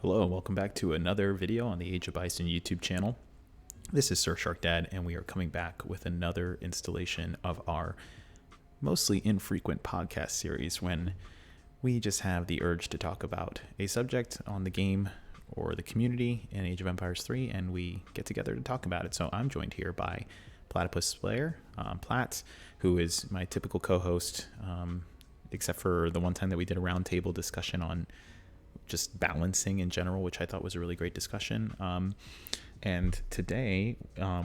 Hello, and welcome back to another video on the Age of Bison YouTube channel. This is Sir Shark Dad, and we are coming back with another installation of our mostly infrequent podcast series when we just have the urge to talk about a subject on the game or the community in Age of Empires 3, and we get together to talk about it. So I'm joined here by Platypus Player, Platz, who is my typical co-host, except for the one time that we did a roundtable discussion on just balancing in general, which I thought was a really great discussion. And today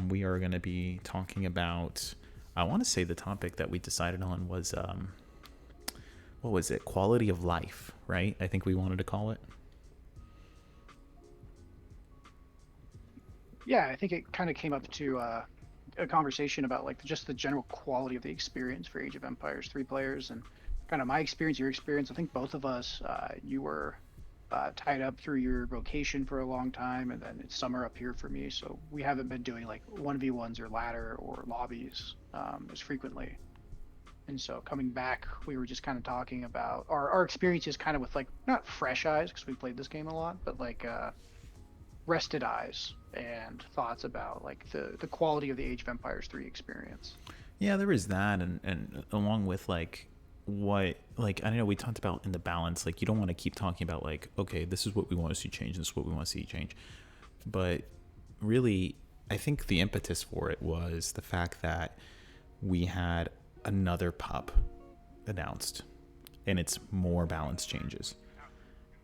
we are going to be talking about, I want to say the topic that we decided on was, what was it? Quality of life, right? I think we wanted to call it. Yeah, I think it kind of came up to a conversation about like just the general quality of the experience for Age of Empires 3 players and kind of my experience, your experience. I think both of us, you were tied up through your vocation for a long time, and then it's summer up here for me. So we haven't been doing like 1v1s or ladder or lobbies as frequently. And so coming back, we were just kind of talking about our experiences kind of with like not fresh eyes because we played this game a lot, but like rested eyes and thoughts about like the quality of the Age of Empires 3 experience. Yeah, there is that, and along with like what, like, I know we talked about in the balance, like you don't want to keep talking about like, okay, this is what we want to see change, this is what we want to see change, but really I think the impetus for it was the fact that we had another pup announced and it's more balance changes.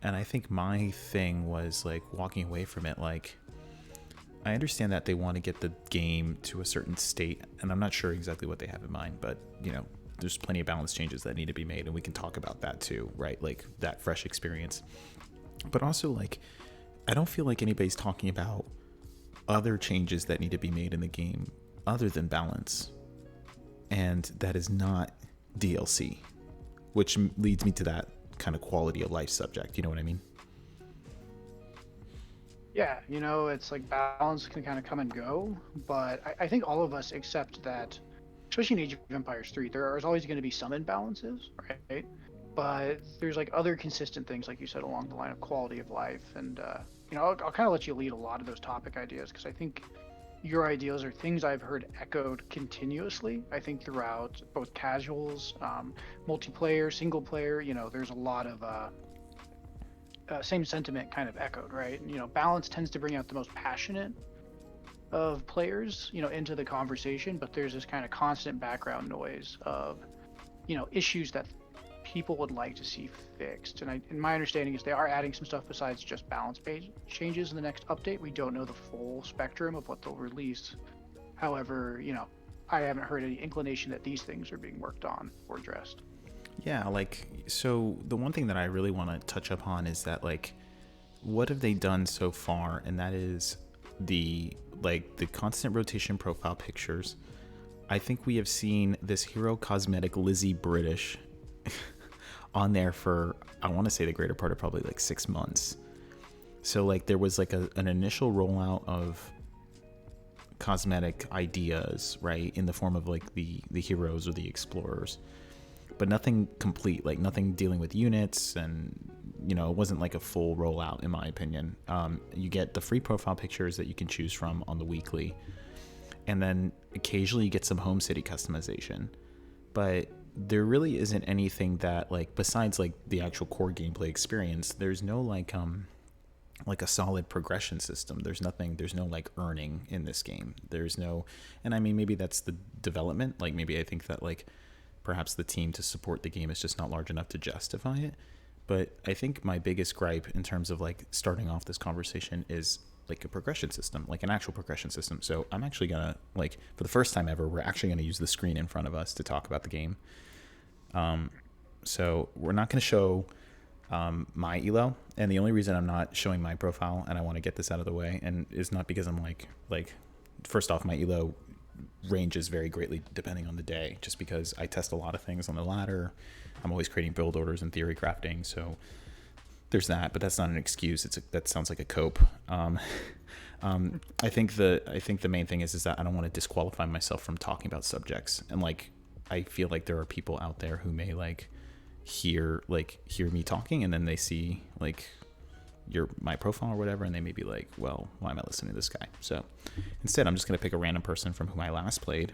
And I think my thing was like walking away from it, like I understand that they want to get the game to a certain state, and I'm not sure exactly what they have in mind, but you know, there's plenty of balance changes that need to be made, and we can talk about that too, right? Like that fresh experience. But also, like, I don't feel like anybody's talking about other changes that need to be made in the game other than balance, and that is not DLC, which leads me to that kind of quality of life subject. You know what I mean? Yeah, you know, it's like balance can kind of come and go, but I think all of us accept that, especially in Age of Empires 3, there is always going to be some imbalances, right? But there's like other consistent things, like you said, along the line of quality of life. And, you know, I'll kind of let you lead a lot of those topic ideas because I think your ideas are things I've heard echoed continuously. I think throughout both casuals, multiplayer, single player, you know, there's a lot of same sentiment kind of echoed, right? And, you know, balance tends to bring out the most passionate of players, you know, into the conversation, but there's this kind of constant background noise of, you know, issues that people would like to see fixed. And my understanding is they are adding some stuff besides just balance-based changes in the next update. We don't know the full spectrum of what they'll release. However, you know, I haven't heard any inclination that these things are being worked on or addressed. Yeah, like, so the one thing that I really want to touch upon is that, like, what have they done so far? And that is the constant rotation profile pictures. I think we have seen this hero cosmetic Lizzie British on there for, I want to say, the greater part of probably like 6 months. So like there was like an initial rollout of cosmetic ideas, right, in the form of like the heroes or the explorers, but nothing complete, like nothing dealing with units, and you know, it wasn't like a full rollout in my opinion. You get the free profile pictures that you can choose from on the weekly, and then occasionally you get some home city customization, but there really isn't anything that, like, besides like the actual core gameplay experience, there's no like a solid progression system. There's no like earning in this game. There's no, and I mean, maybe that's the development, like maybe I think that like perhaps the team to support the game is just not large enough to justify it. But I think my biggest gripe in terms of like starting off this conversation is like a progression system, like an actual progression system. So I'm actually gonna, like, for the first time ever, we're actually gonna use the screen in front of us to talk about the game. So we're not gonna show my elo, and the only reason I'm not showing my profile, and I want to get this out of the way, and is not because I'm like first off, my elo ranges very greatly depending on the day, just because I test a lot of things on the ladder. I'm always creating build orders and theory crafting, so there's that. But that's not an excuse. That sounds like a cope. I think the main thing is that I don't want to disqualify myself from talking about subjects, and like I feel like there are people out there who may like hear me talking, and then they see like my profile or whatever, and they may be like, well, why am I listening to this guy? So instead, I'm just going to pick a random person from whom I last played.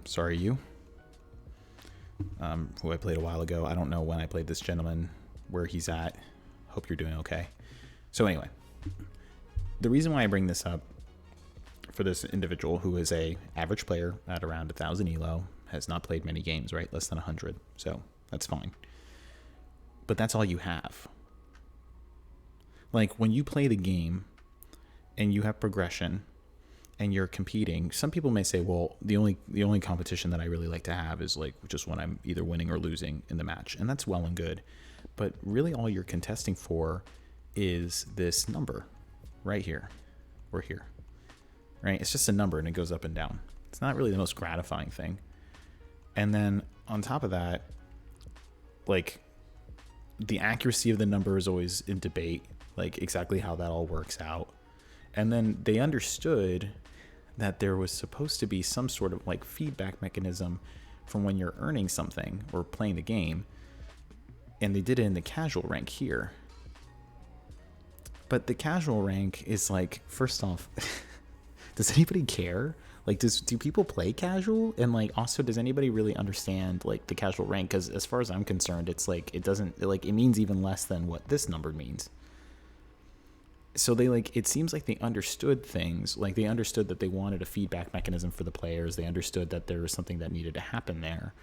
Sorry, you. Who I played a while ago. I don't know when I played this gentleman, where he's at. Hope you're doing okay. So anyway, the reason why I bring this up for this individual, who is a average player at around 1,000 elo, has not played many games, right? Less than 100. So that's fine. But that's all you have. Like, when you play the game and you have progression and you're competing, some people may say, well, the only competition that I really like to have is like just when I'm either winning or losing in the match. And that's well and good. But really all you're contesting for is this number right here or here, right? It's just a number and it goes up and down. It's not really the most gratifying thing. And then on top of that, like, the accuracy of the number is always in debate, like exactly how that all works out. And then they understood that there was supposed to be some sort of like feedback mechanism from when you're earning something or playing the game. And they did it in the casual rank here. But the casual rank is like, first off, does anybody care? Like, do people play casual? And like, also, does anybody really understand like the casual rank? Because as far as I'm concerned, it's like, it doesn't, like, it means even less than what this number means. So they like, it seems like they understood things. Like, they understood that they wanted a feedback mechanism for the players. They understood that there was something that needed to happen there.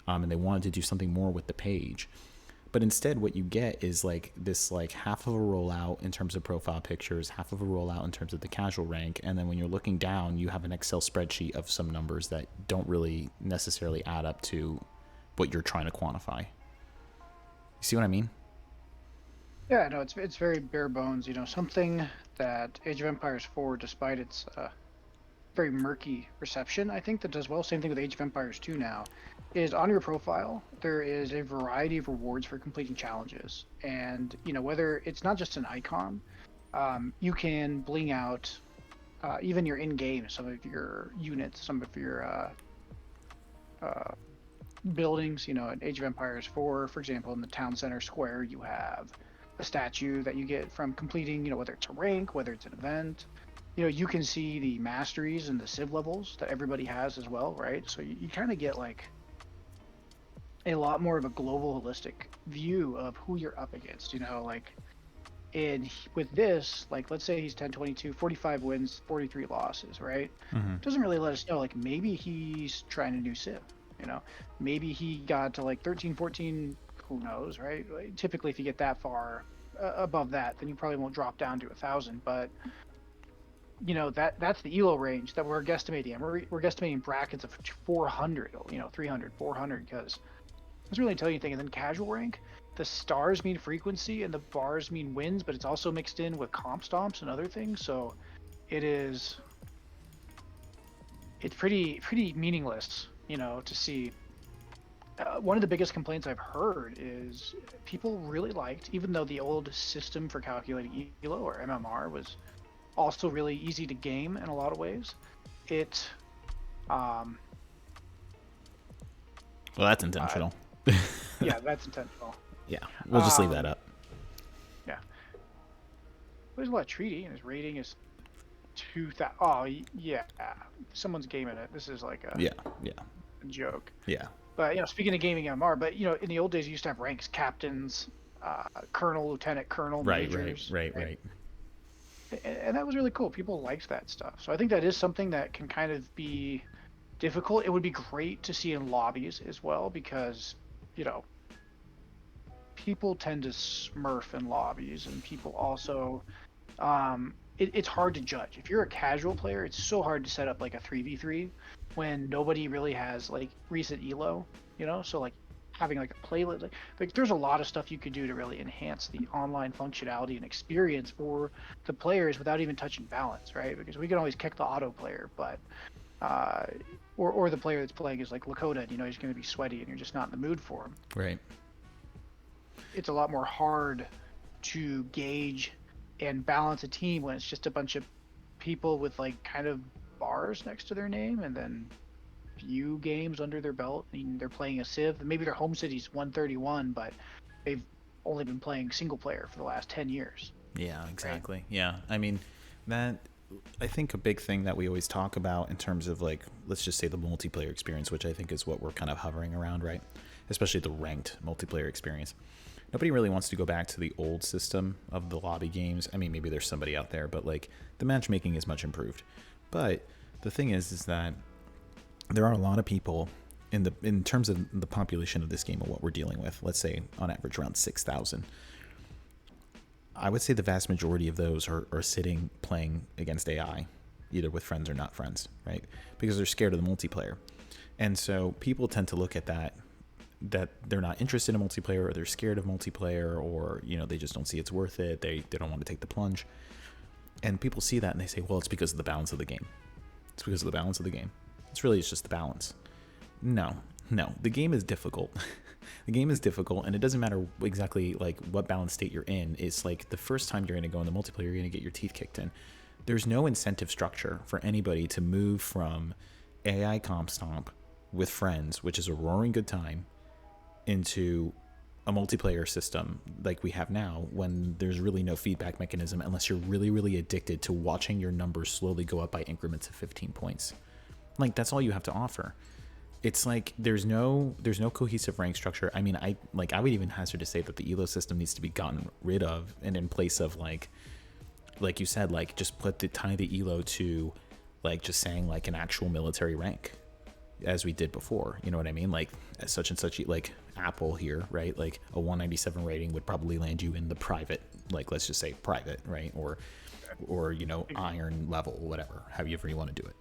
And they wanted to do something more with the page. But instead, what you get is like this like half of a rollout in terms of profile pictures, half of a rollout in terms of the casual rank. And then when you're looking down, you have an Excel spreadsheet of some numbers that don't really necessarily add up to what you're trying to quantify. You see what I mean? Yeah, no, it's very bare bones. You know, something that Age of Empires 4, despite its very murky reception, I think that does well. Same thing with Age of Empires 2 now, is on your profile, there is a variety of rewards for completing challenges. And, you know, whether it's not just an icon, you can bling out even your in-game, some of your units, some of your buildings. You know, in Age of Empires 4, for example, in the town center square, you have a statue that you get from completing, you know, whether it's a rank, whether it's an event. You know, you can see the masteries and the civ levels that everybody has as well, right? So you kind of get like a lot more of a global holistic view of who you're up against, you know, like with this, like, let's say he's 10-22, 45 wins, 43 losses, right? Mm-hmm. Doesn't really let us know, like, maybe he's trying a new civ, you know, maybe he got to like 13, 14, who knows, right? Like, typically if you get that far above that, then you probably won't drop down to 1,000. But you know, that's the elo range that we're guesstimating. And we're guesstimating brackets of 400, you know, 300, 400, because it doesn't really tell you anything. And then casual rank, the stars mean frequency and the bars mean wins, but it's also mixed in with comp stomps and other things. So it's pretty meaningless, you know, to see. One of the biggest complaints I've heard is people really liked, even though the old system for calculating elo or MMR was also really easy to game in a lot of ways. It Well, that's intentional. yeah, that's intentional. Yeah, we'll just leave that up. Yeah, there's a lot of treaty, and his rating is 2,000. Oh yeah, someone's gaming it. This is like a Yeah. a joke. Yeah. But you know, speaking of gaming MMR, but you know, in the old days, you used to have ranks: captains, colonel, lieutenant, colonel, majors. Right. And that was really cool. People liked that stuff. So I think that is something that can kind of be difficult. It would be great to see in lobbies as well, because, you know, people tend to smurf in lobbies, and people also, it's hard to judge. If you're a casual player, it's so hard to set up like a 3v3 when nobody really has like recent elo, you know? So like having like a playlist, like there's a lot of stuff you could do to really enhance the online functionality and experience for the players without even touching balance, right? Because we can always kick the auto player, but or the player that's playing is like Lakota, and you know he's going to be sweaty and you're just not in the mood for him. Right. It's a lot more hard to gauge and balance a team when it's just a bunch of people with like kind of bars next to their name, and then few games under their belt. I mean, they're playing a civ. Maybe their home city's 131, but they've only been playing single player for the last 10 years, Yeah, right? exactly. Yeah. I mean, that I think a big thing that we always talk about in terms of like, let's just say the multiplayer experience, which I think is what we're kind of hovering around, right? Especially the ranked multiplayer experience. Nobody really wants to go back to the old system of the lobby games. I mean, maybe there's somebody out there, but like the matchmaking is much improved. But the thing is that there are a lot of people in terms of the population of this game and what we're dealing with. Let's say on average around 6,000. I would say the vast majority of those are sitting playing against AI, either with friends or not friends, right? Because they're scared of the multiplayer. And so people tend to look at that they're not interested in multiplayer, or they're scared of multiplayer, or they just don't see it's worth it. They don't want to take the plunge. And people see that and they say, well, it's because of the balance of the game. It's because of the balance of the game. It's just the balance. No, the game is difficult. The game is difficult, and it doesn't matter exactly like what balance state you're in. It's like the first time you're going to go in the multiplayer, you're going to get your teeth kicked in. There's no incentive structure for anybody to move from AI comp stomp with friends, which is a roaring good time, into a multiplayer system like we have now, when there's really no feedback mechanism unless you're really, really addicted to watching your numbers slowly go up by increments of 15 points. Like, that's all you have to offer. It's like there's no cohesive rank structure. I mean, I would even hazard to say that the elo system needs to be gotten rid of, and in place of like you said, like just tie the elo to like just saying like an actual military rank, as we did before. You know what I mean? Like such and such, like Apple here, right? Like a 197 rating would probably land you in the private, like let's just say private, right? Or iron level, whatever, however you want to do it.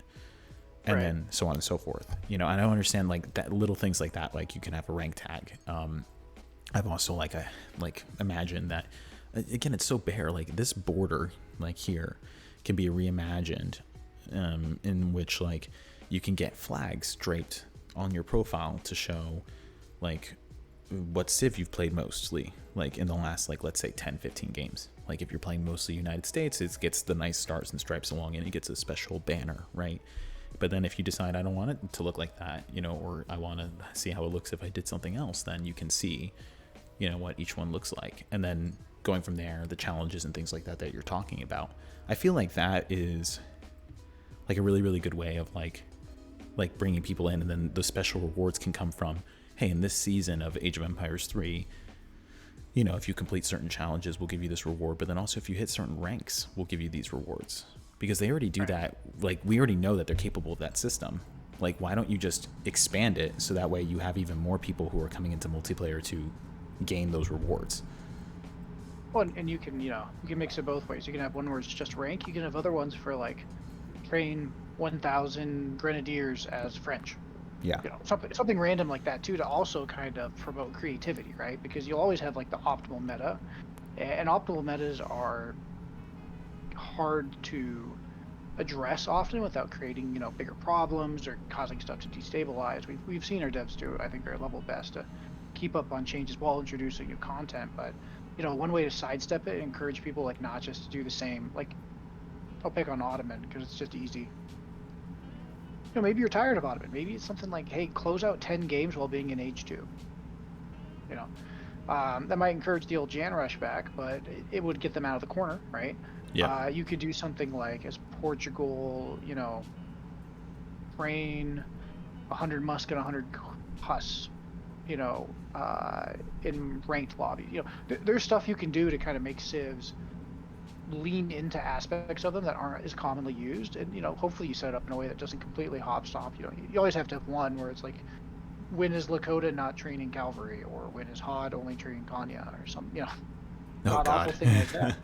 And then so on and so forth. And I don't understand like that little things like that. Like you can have a rank tag. I've also imagined that, again, it's so bare. Like this border, like here, can be reimagined, in which like you can get flags draped on your profile to show like what civ you've played mostly, like in the last, like let's say 10-15 games. Like if you're playing mostly United States, it gets the nice stars and stripes along, and it gets a special banner, right? But then if you decide I don't want it to look like that, or I want to see how it looks if I did something else, then you can see, what each one looks like. And then going from there, the challenges and things like that you're talking about. I feel like that is like a really, really good way of like bringing people in. And then the special rewards can come from, hey, in this season of Age of Empires 3, if you complete certain challenges, we'll give you this reward. But then also if you hit certain ranks, we'll give you these rewards. Because they already do that. Like, we already know that they're capable of that system. Like, why don't you just expand it so that way you have even more people who are coming into multiplayer to gain those rewards? Well, and you can mix it both ways. You can have one where it's just rank. You can have other ones for like train 1,000 grenadiers as French. Yeah. Something random like that too, to also kind of promote creativity, right? Because you always have like the optimal meta, and optimal metas are hard to address often without creating bigger problems or causing stuff to destabilize. We've seen our devs do, I think, their level best to keep up on changes while introducing new content. But one way to sidestep it and encourage people like not just to do the same. Like, I'll pick on Ottoman because it's just easy. Maybe you're tired of Ottoman. Maybe it's something like, hey, close out 10 games while being in Age 2. That might encourage the old Jan Rush back, but it would get them out of the corner, right? Yeah. You could do something like, as Portugal, train 100 Musk and 100 Huss, in ranked lobby. There's stuff you can do to kind of make civs lean into aspects of them that aren't as commonly used, and hopefully you set it up in a way that doesn't completely hop stomp. You always have to have one where it's like, when is Lakota not training cavalry, or when is Hod only training Kanya, or some Oh God. awful thing like that.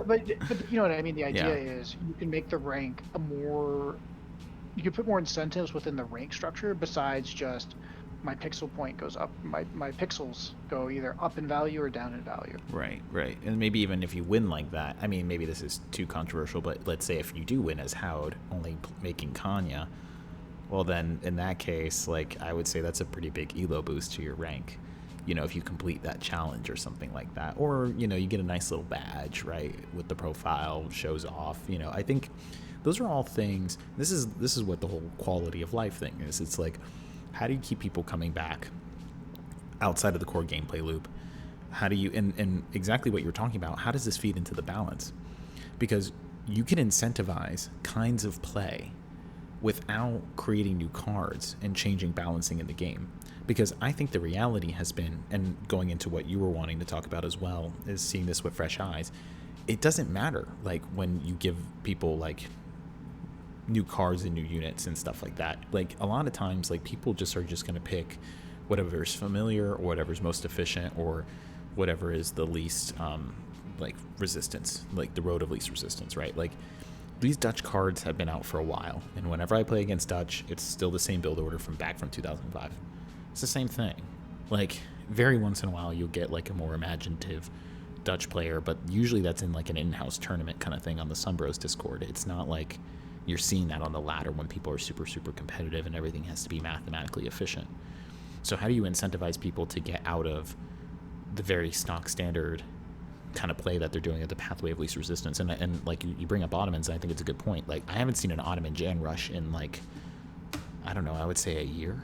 but you know what I mean. The idea Yeah. is you can make the rank you can put more incentives within the rank structure besides just my pixel point goes up, my pixels go either up in value or down in value. Right. And maybe even if you win like that, I mean, maybe this is too controversial, but let's say if you do win as Howd, only making Kanya, well then in that case, like I would say that's a pretty big elo boost to your rank. If you complete that challenge or something like that, or you get a nice little badge, right, with the profile, shows off. I think those are all things. This is what the whole quality of life thing is. It's like, how do you keep people coming back outside of the core gameplay loop, How do you, and exactly what you're talking about, how does this feed into the balance? Because you can incentivize kinds of play without creating new cards and changing balancing in the game. Because I think the reality has been, and going into what you were wanting to talk about as well, is seeing this with fresh eyes. It doesn't matter, like, when you give people, like, new cards and new units and stuff like that. Like, a lot of times, like, people just are just going to pick whatever is familiar or whatever's most efficient or whatever is the least, like, resistance, like the road of least resistance, right? Like, these Dutch cards have been out for a while, and whenever I play against Dutch, it's still the same build order from 2005. It's the same thing. Like, very once in a while, you'll get, like, a more imaginative Dutch player, but usually that's in, like, an in-house tournament kind of thing on the Sunbros Discord. It's not like you're seeing that on the ladder when people are super, super competitive and everything has to be mathematically efficient. So how do you incentivize people to get out of the very stock standard kind of play that they're doing at the pathway of least resistance? And like, you bring up Ottomans, and I think it's a good point. Like, I haven't seen an Ottoman Jan rush in, like, I don't know, I would say a year.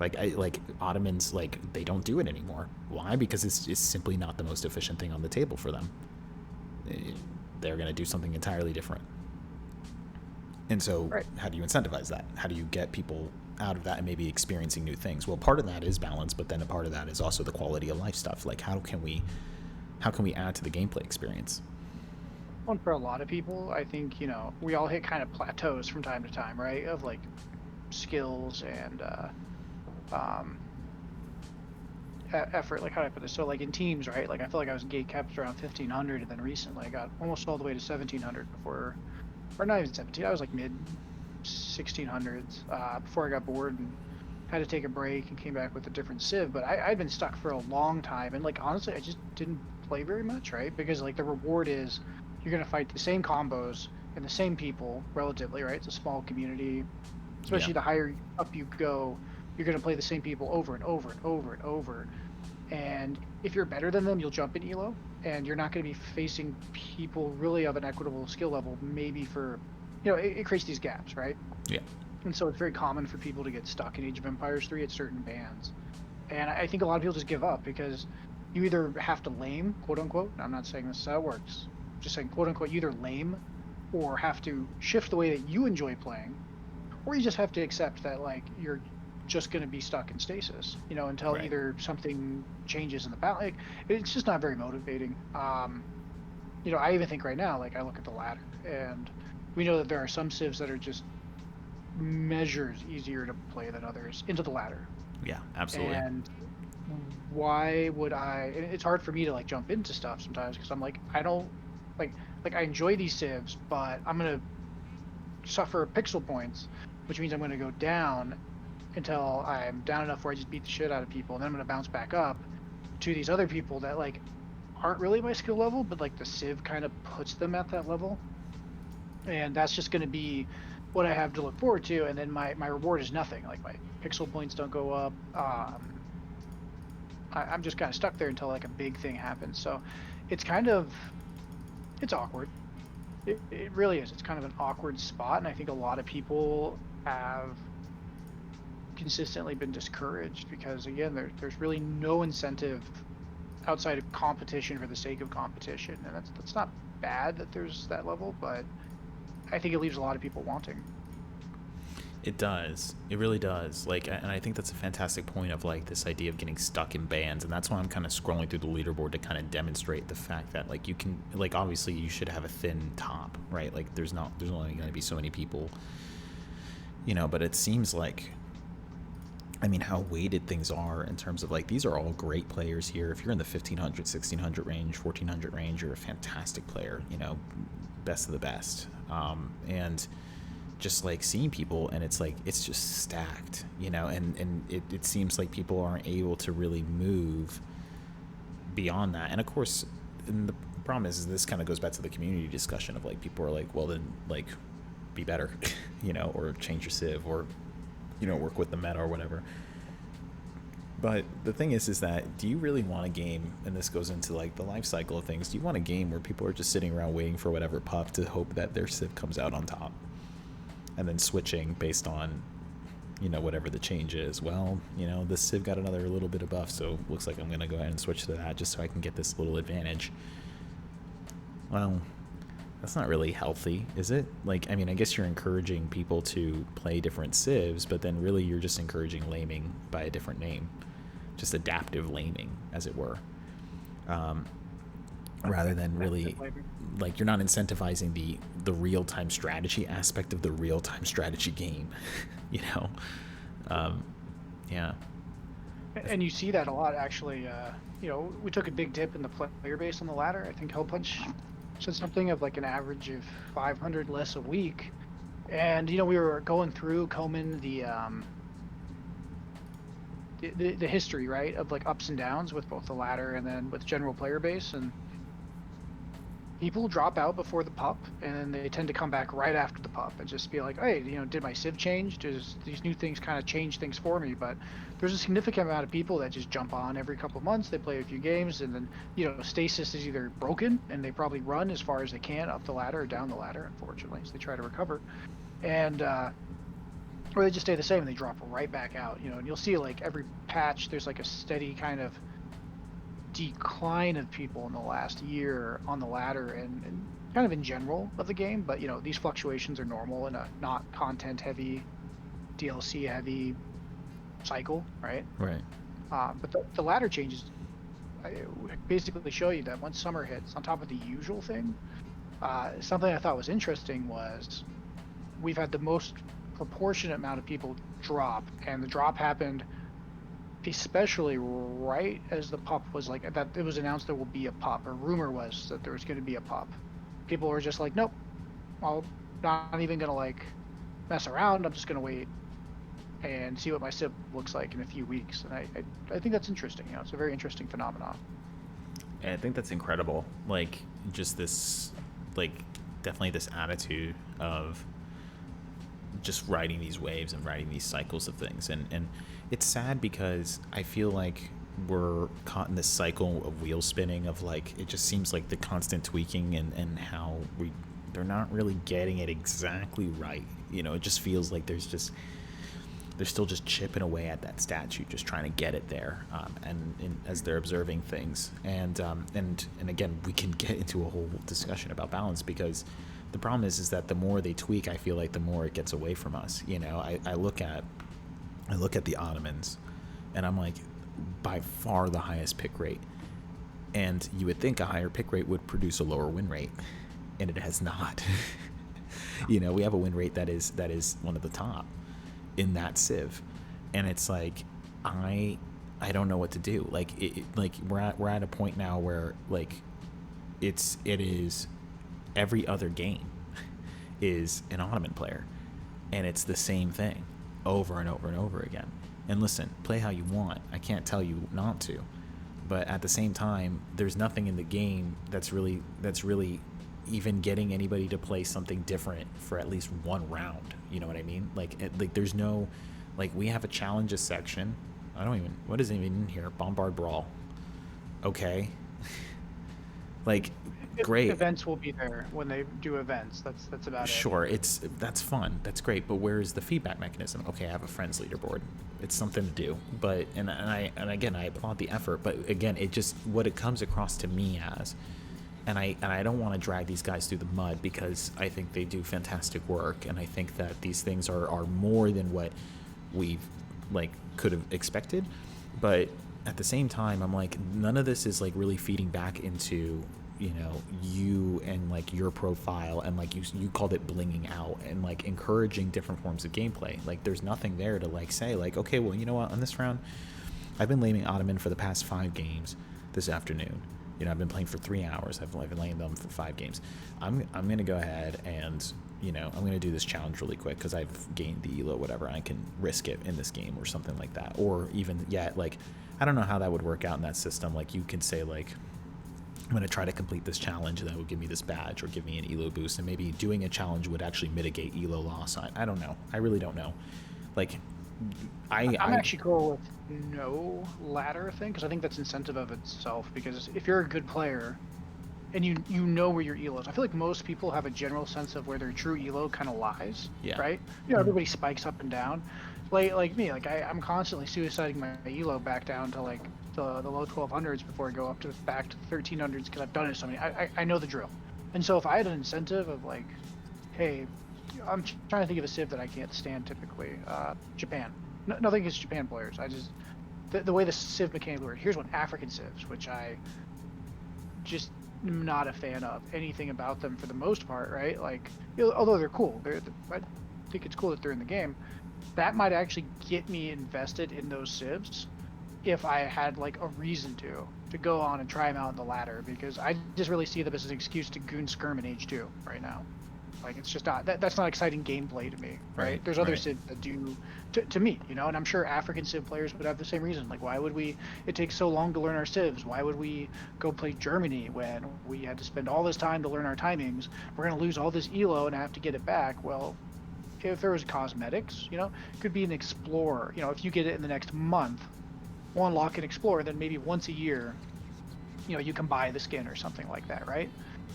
like Ottomans, like, they don't do it anymore. Why? Because it's simply not the most efficient thing on the table for them. They're going to do something entirely different. And so Right. how do you incentivize that? How do you get people out of that and maybe experiencing new things? Well, part of that is balance, but then a part of that is also the quality of life stuff. Like, how can we add to the gameplay experience? Well, for a lot of people, I think, we all hit kind of plateaus from time to time, right? Of like skills and um, effort. Like, how do I put this? So, like, in teams, right? Like, I feel like I was gate capped around 1500, and then recently I got almost all the way to 1700 before, or not even 17. I was like mid 1600s before I got bored and had to take a break and came back with a different civ. But I'd been stuck for a long time, and like, honestly, I just didn't play very much, right? Because like, the reward is you're gonna fight the same combos and the same people relatively, right? It's a small community. Yeah. Especially the higher up you go, you're gonna play the same people over and over and over and over. And if you're better than them, you'll jump in elo, and you're not going to be facing people really of an equitable skill level. Maybe for, it creates these gaps, right? Yeah. And so it's very common for people to get stuck in Age of Empires 3 at certain bands. And I think a lot of people just give up because you either have to lame, quote unquote. I'm not saying this is how it works. I'm just saying, quote unquote, you either lame or have to shift the way that you enjoy playing, or you just have to accept that, like, you're just going to be stuck in stasis, until Right. either something changes in the balance. Like, it's just not very motivating. I even think right now, like, I look at the ladder, and we know that there are some civs that are just measures easier to play than others into the ladder. Yeah, absolutely. And why would I? It's hard for me to like jump into stuff sometimes because I'm like, I don't like I enjoy these civs, but I'm gonna suffer pixel points, which means I'm gonna go down until I'm down enough where I just beat the shit out of people, and then I'm gonna bounce back up to these other people that like aren't really my skill level, but like the civ kind of puts them at that level, and that's just gonna be what I have to look forward to. And then my reward is nothing. Like, my pixel points don't go up. I'm just kind of stuck there until like a big thing happens. So it's kind of it's awkward. It really is. It's kind of an awkward spot, and I think a lot of people have consistently been discouraged because, again, there's really no incentive outside of competition for the sake of competition, and that's not bad that there's that level, but I think it leaves a lot of people wanting. It does. It really does. Like, and I think that's a fantastic point of, like, this idea of getting stuck in bands, and that's why I'm kind of scrolling through the leaderboard to kind of demonstrate the fact that, like, you can, like, obviously you should have a thin top, right? Like, there's only going to be so many people, but it seems like, I mean, how weighted things are in terms of, like, these are all great players here. If you're in the 1500, 1600 range, 1400 range, you're a fantastic player, best of the best. And just like seeing people, and it's like, it's just stacked, and it seems like people aren't able to really move beyond that. And of course, and the problem is this kind of goes back to the community discussion of, like, people are like, well, then, like, be better, or change your civ, or work with the meta or whatever. But the thing is that, do you really want a game, and this goes into, like, the life cycle of things, do you want a game where people are just sitting around waiting for whatever puff to hope that their civ comes out on top, and then switching based on whatever the change is. Well, this civ got another little bit of buff, so looks like I'm going to go ahead and switch to that just so I can get this little advantage. Well, that's not really healthy, is it? Like, I mean, I guess you're encouraging people to play different civs, but then really you're just encouraging laming by a different name. Just adaptive laming, as it were. Rather than really, like, you're not incentivizing the real-time strategy aspect of the real-time strategy game, Yeah. And you see that a lot, actually. We took a big dip in the player base on the ladder. I think Hell Punch said something of like an average of 500 less a week. And, we were going through, combing the history, right, of like ups and downs with both the ladder and then with general player base. And people drop out before the pup, and then they tend to come back right after the pup and just be like, hey, did my civ change? Does these new things kind of change things for me? But there's a significant amount of people that just jump on every couple of months. They play a few games, and then, stasis is either broken, and they probably run as far as they can up the ladder or down the ladder, unfortunately, so they try to recover. And, or they just stay the same and they drop right back out, and you'll see like every patch, there's like a steady kind of decline of people in the last year on the ladder and kind of in general of the game. But these fluctuations are normal in a not content heavy, DLC heavy cycle, right? But the ladder changes basically show you that once summer hits, on top of the usual thing, something I thought was interesting was we've had the most proportionate amount of people drop, and the drop happened especially right as the pup was like that. It was announced there will be a pup, or rumor was that there was going to be a pup. People were just like, nope, I'm not even gonna like mess around. I'm just gonna wait and see what my civ looks like in a few weeks. And I think that's interesting. It's a very interesting phenomenon. And I think that's incredible. Like, just this, like, definitely this attitude of just riding these waves and riding these cycles of things. And it's sad because I feel like we're caught in this cycle of wheel spinning of like, it just seems like the constant tweaking and how they're not really getting it exactly right. It just feels like they're still just chipping away at that statue, just trying to get it there, and as they're observing things. And again, we can get into a whole discussion about balance, because the problem is that the more they tweak, I feel like the more it gets away from us. I look at the Ottomans, and I'm like, by far the highest pick rate, and you would think a higher pick rate would produce a lower win rate, and it has not. We have a win rate that is one of the top in that civ, and it's like I don't know what to do. Like we're at a point now where like it is every other game is an Ottoman player, and it's the same thing over and over and over again. And listen, play how you want. I can't tell you not to, but at the same time, there's nothing in the game that's really even getting anybody to play something different for at least one round. You know what I mean? Like there's no, like, we have a challenges section. What is even in here? Bombard Brawl. Okay. Like, great. Events will be there when they do events. That's about it. Sure, that's fun. That's great. But where is the feedback mechanism? Okay, I have a friends leaderboard. It's something to do. But and again, I applaud the effort. But again, it just, what it comes across to me as, and I don't want to drag these guys through the mud, because I think they do fantastic work, and I think that these things are more than what we could have expected. But at the same time, I'm like, none of this is like really feeding back into you and like your profile, and like you called it blinging out, and like encouraging different forms of gameplay. Like, there's nothing there to like say like, okay, well, you know what, on this round I've been laming Ottoman for the past 5 games this afternoon. I've been playing for 3 hours. I've been laying them for 5 games. I'm gonna go ahead and I'm gonna do this challenge really quick because I've gained the elo, whatever, and I can risk it in this game or something like that. Or even like, I don't know how that would work out in that system. Like, you could say like, I'm going to try to complete this challenge, and that would give me this badge or give me an elo boost, and maybe doing a challenge would actually mitigate elo loss. I don't know. I really don't know. Like, I'm actually cool with no ladder thing, because I think that's incentive of itself. Because if you're a good player and you know where your elo is, I feel like most people have a general sense of where their true elo kind of lies. Yeah. Right? Everybody spikes up and down. like me, like I'm constantly suiciding my elo back down to like the low 1200s before I go up to back to the 1300s because I've done it so many. I know the drill, and so if I had an incentive of like, hey, I'm trying to think of a civ that I can't stand typically. Japan. No, nothing against Japan players. I just the way the civ mechanic works. Here's one African civs, which I just am not a fan of anything about them for the most part, right? Like, although they're cool, I think it's cool that they're in the game. That might actually get me invested in those civs if I had like a reason to go on and try them out in the ladder, because I just really see them as an excuse to goon skirm in H2 right now. Like it's just not that's not exciting gameplay to me, right? Right, There's other right. civs that do to me, you know, and I'm sure African civ players would have the same reason. Like, why would we? It takes so long to learn our civs. Why would we go play Germany when we had to spend all this time to learn our timings? We're gonna lose all this elo and have to get it back. Well, if there was cosmetics, you know, it could be an explorer. You know, if you get it in the next month, we'll unlock an explorer. Then maybe once a year, you know, you can buy the skin or something like that, right?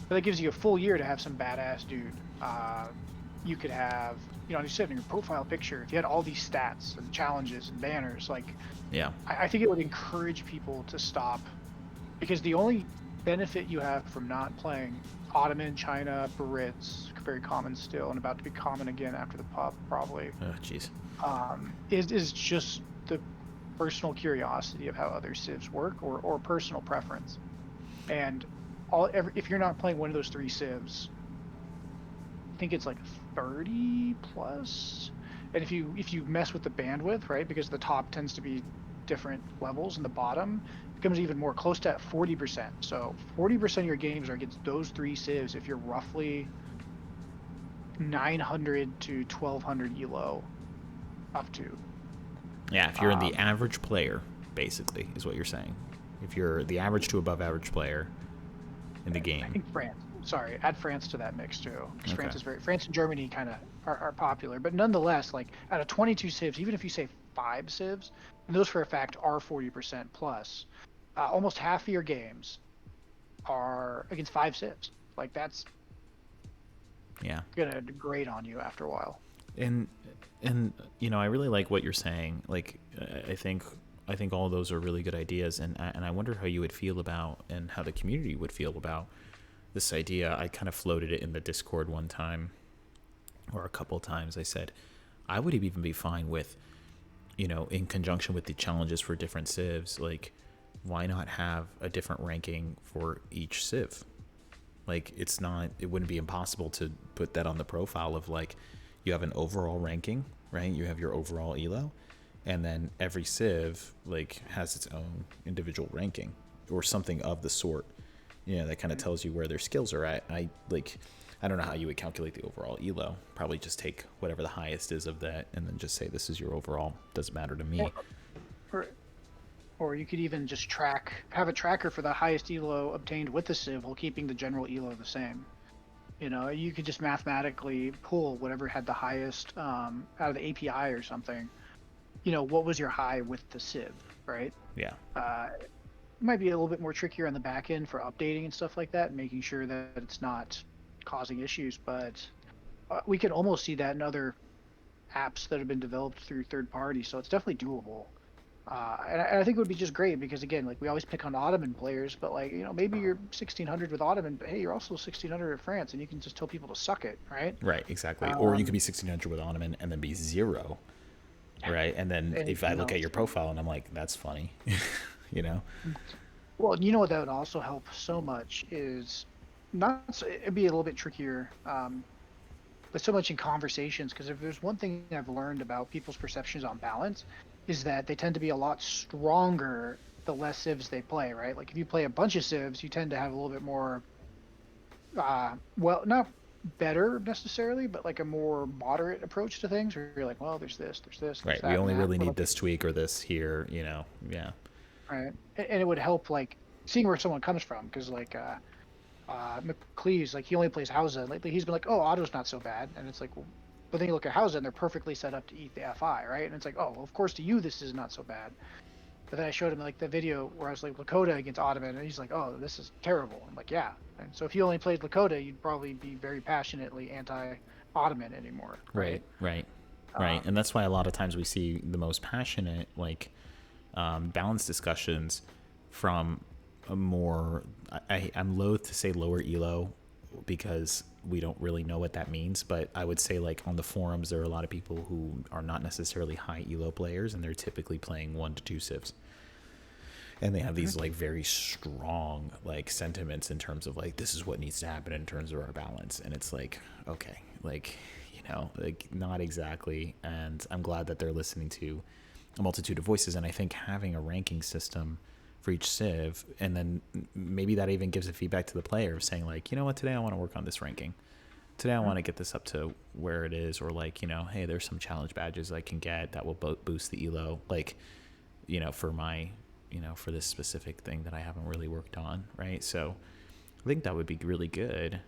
But that gives you a full year to have some badass dude. You could have, you know, you said in your profile picture, if you had all these stats and challenges and banners, like Yeah. I think it would encourage people to stop, because the only benefit you have from not playing Ottoman, China, Brits, very common still and about to be common again after the pop probably, Oh, jeez. is just the personal curiosity of how other civs work, or personal preference. And if you're not playing one of those three civs, I think it's like 30 plus. And if you mess with the bandwidth, right, because the top tends to be different levels and the bottom becomes even more close to 40%. So 40% of your games are against those three civs if you're roughly 900 to 1200 elo up to. Yeah, if you're in the Um, average player, basically, is what you're saying. If you're the average to above average player in the I game. think France. Sorry, add France to that mix too, because Okay. France and Germany kind of are popular. But nonetheless, like out of 22 civs, even if you say five civs, and those for a fact are 40% plus, almost half of your games are against five civs. Like that's Yeah. gonna grate on you after a while. And you know, I really like what you're saying. Like, I think all of those are really good ideas, and I wonder how you would feel about, and how the community would feel about this idea. I kind of floated it in the Discord one time, or a couple times. I said I would even be fine with, you know, in conjunction with the challenges for different civs, like why not have a different ranking for each civ? Like it wouldn't be impossible to put that on the profile of like, you have an overall ranking, right? You have your overall elo, and then every civ like has its own individual ranking or something of the sort. You know, that kind of tells you where their skills are at. I don't know how you would calculate the overall elo. Probably just take whatever the highest is of that and then just say this is your overall. Doesn't matter to Or, me. or, or you could even just have a tracker for the highest elo obtained with the civ while keeping the general elo the same. You know, you could just mathematically pull whatever had the highest out of the API or something. You know, what was your high with the civ, right? Yeah. It might be a little bit more trickier on the back end for updating and stuff like that, and making sure that it's not causing issues. But we can almost see that in other apps that have been developed through third parties. So it's definitely doable. And I think it would be just great because again, like we always pick on Ottoman players, but like you know maybe you're 1600 with Ottoman, but hey, you're also 1600 at France, and you can just tell people to suck it, right? Right, exactly. Or you could Um, be 1600 with Ottoman and then be 0, right? And then if I anything look at else? your profile and I'm like, that's funny, you know? Well, you know what that would also help so much is not. It'd be a little bit trickier, but so much in conversations, because if there's one thing I've learned about people's perceptions on balance, is that they tend to be a lot stronger the less civs they play, right? Like if you play a bunch of civs, you tend to have a little bit more, well, not better necessarily, but like a more moderate approach to things, where you're like, well, there's this, there's Right. We that, and only that. really But need like, this tweak or this here, you know? Yeah. right, and it would help like seeing where someone comes from, because like McCleese, like he only plays Hausa. Lately, he's been like, "Oh, Otto's not so bad," and it's like, well, but then you look at Hausa, and they're perfectly set up to eat the FI, right? And it's like, oh, well, of course to you this is not so bad. But then I showed him like the video where I was like Lakota against Ottoman, and he's like, "Oh, this is terrible." I'm like, "Yeah." And so if you only played Lakota, you'd probably be very passionately anti-Ottoman anymore, Right. right? Right. Right, and that's why a lot of times we see the most passionate, like, balanced discussions from a more. I'm loath to say lower elo because we don't really know what that means, but I would say like on the forums there are a lot of people who are not necessarily high elo players, and they're typically playing 1 to 2 civs, and they have these like very strong like sentiments in terms of like this is what needs to happen in terms of our balance, and it's like okay, like like not exactly. And I'm glad that they're listening to a multitude of voices, and I think having a ranking system for each civ, and then maybe that even gives a feedback to the player saying like, you know what, today I want to work on this ranking, today I want to get this up to where it is, or like, hey, there's some challenge badges I can get that will boost the elo, like, for my, for this specific thing that I haven't really worked on, right? So I think that would be really good.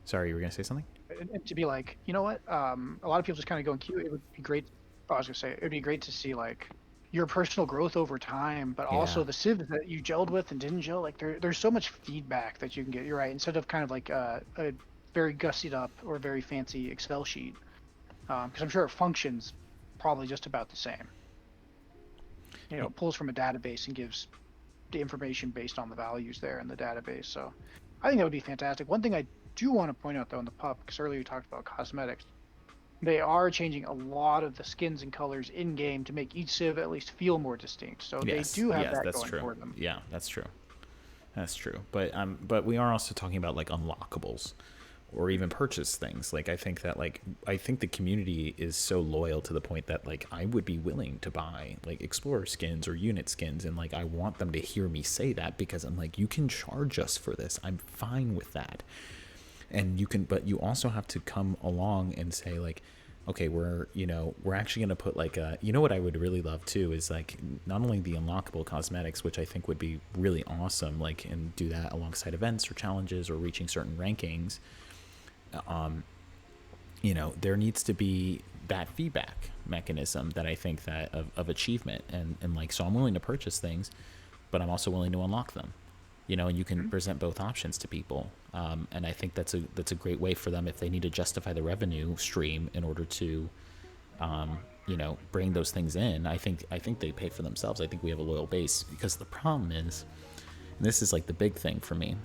Sorry, you were gonna say something? And to be like, you know what? A lot of people just kind of go in queue. It would be great. I was gonna say it would be great to see like your personal growth over time, but Yeah. also the civs that you gelled with and didn't gel. Like there's so much feedback that you can get. You're right. Instead of kind of like a very gussied up or very fancy Excel sheet, because I'm sure it functions probably just about the same. It pulls from a database and gives the information based on the values there in the database. So I think that would be fantastic. One thing I do want to point out though in the pup, because earlier you talked about cosmetics, they are changing a lot of the skins and colors in game to make each civ at least feel more distinct. So they Yes, do have yes, that that's going true. for them. Yeah, that's true. That's true. But we are also talking about like unlockables or even purchase things. Like I think the community is so loyal to the point that like I would be willing to buy like explorer skins or unit skins, and like I want them to hear me say that, because I'm like, you can charge us for this. I'm fine with that. And you can, but you also have to come along and say like, okay, we're actually going to put like what I would really love too is like not only the unlockable cosmetics, which I think would be really awesome, like, and do that alongside events or challenges or reaching certain rankings. There needs to be that feedback mechanism that I think that of achievement, and like, so I'm willing to purchase things, but I'm also willing to unlock them, and you can present both options to people. And I think that's a great way for them if they need to justify the revenue stream in order to, bring those things in. I think they pay for themselves. I think we have a loyal base, because the problem is, and this is like the big thing for me,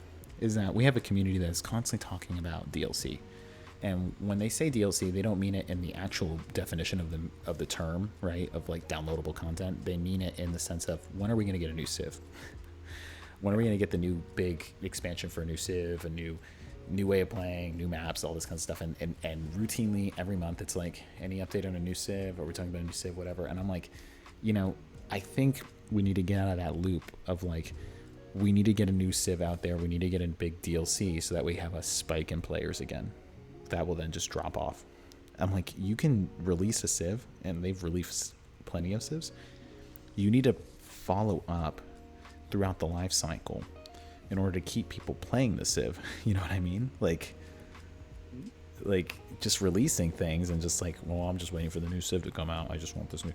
is that we have a community that is constantly talking about DLC. And when they say DLC, they don't mean it in the actual definition of the term, right? Of like downloadable content. They mean it in the sense of, when are we going to get a new civ? When are we going to get the new big expansion for a new civ, a new way of playing, new maps, all this kind of stuff? And routinely every month it's like, any update on a new civ? Are we talking about a new civ? Whatever. And I'm like, I think we need to get out of that loop of like, we need to get a new civ out there. We need to get a big DLC so that we have a spike in players again. That will then just drop off. I'm like, you can release a civ, and they've released plenty of civs. You need to follow up throughout the life cycle in order to keep people playing the civ. You know what I mean? Like just releasing things and just like, well, I'm just waiting for the new civ to come out. I just want this new.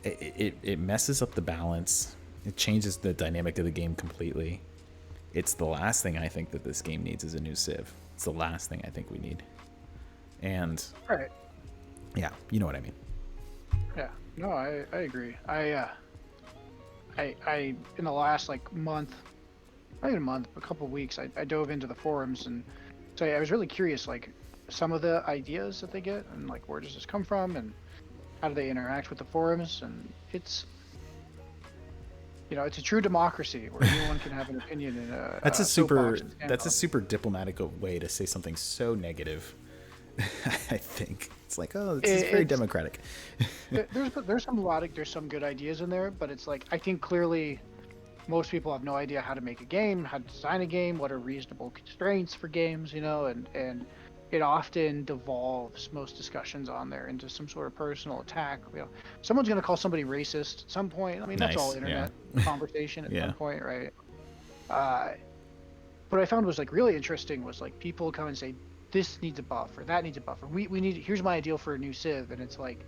It messes up the balance. It changes the dynamic of the game completely. It's the last thing I think that this game needs is a new civ. It's the last thing I think we need. And Right. yeah, you know what I mean. Yeah. No, I agree. I in the last like month, not even a month, a couple of weeks, I dove into the forums, and so I was really curious, like some of the ideas that they get, and like where does this come from, and how do they interact with the forums, and it's a true democracy where anyone can have an opinion in That's a a super soapbox and stand that's a on. super diplomatic way to say something so negative. I think it's like, oh, this is very It's democratic. there's some good ideas in there, but it's like I think clearly most people have no idea how to make a game, how to design a game, what are reasonable constraints for games, and it often devolves most discussions on there into some sort of personal attack. Someone's going to call somebody racist at some point. I mean, that's all Nice. Yeah. internet conversation at Yeah. some point, right? Uh, what I found was like really interesting was like people come and say this needs a buff or that needs a buff, or we need, here's my ideal for a new civ, and it's like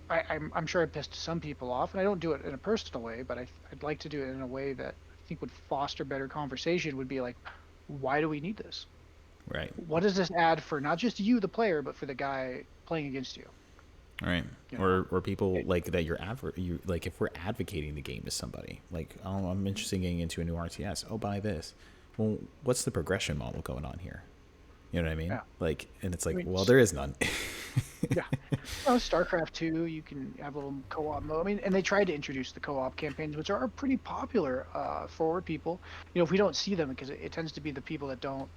I'm sure I pissed some people off, and I don't do it in a personal way, but I'd like to do it in a way that I think would foster better conversation. Would be like, why do we need this? Right. What does this add for not just you, the player, but for the guy playing against you? Right. You know, Or people like that you like if we're advocating the game to somebody like, oh, I'm interested in getting into a new RTS, oh, buy this. Well, what's the progression model going on here? You know what I mean? yeah. Like, and it's I like, mean, well, there is none. yeah. Oh, StarCraft 2, you can have a little co-op mode. I mean, and they tried to introduce the co-op campaigns, which are pretty popular for people. You know, if we don't see them, because it tends to be the people that don't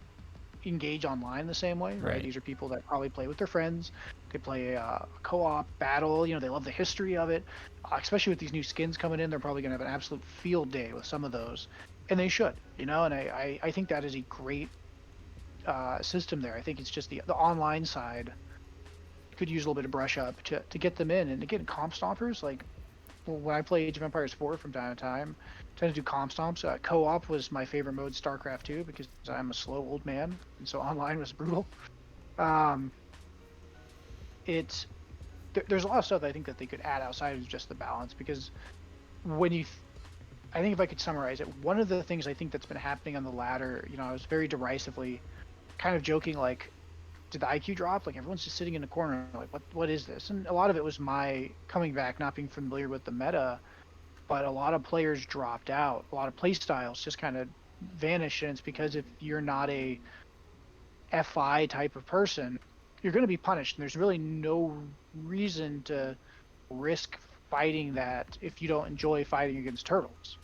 engage online the same way, right? Right. These are people that probably play with their friends. They play a co-op battle. You know, they love the history of it. Especially with these new skins coming in, they're probably going to have an absolute field day with some of those, and they should. You know, and I think that is a great system there. I think it's just the online side could use a little bit of brush up to get them in. And again, comp stompers, like when I play Age of Empires 4 from time to time, I tend to do comp stomps. Co-op was my favorite mode, StarCraft 2, because I'm a slow old man, and so online was brutal. Um, it's there's a lot of stuff that I think that they could add outside of just the balance, because when you I think if I could summarize it, one of the things I think that's been happening on the ladder, you know, I was very derisively kind of joking, like, did the IQ drop? Like, everyone's just sitting in the corner, like, what is this? And a lot of it was my coming back, not being familiar with the meta, but a lot of players dropped out. A lot of play styles just kind of vanished, and it's because if you're not a FI type of person, you're going to be punished, and there's really no reason to risk fighting that if you don't enjoy fighting against turtles.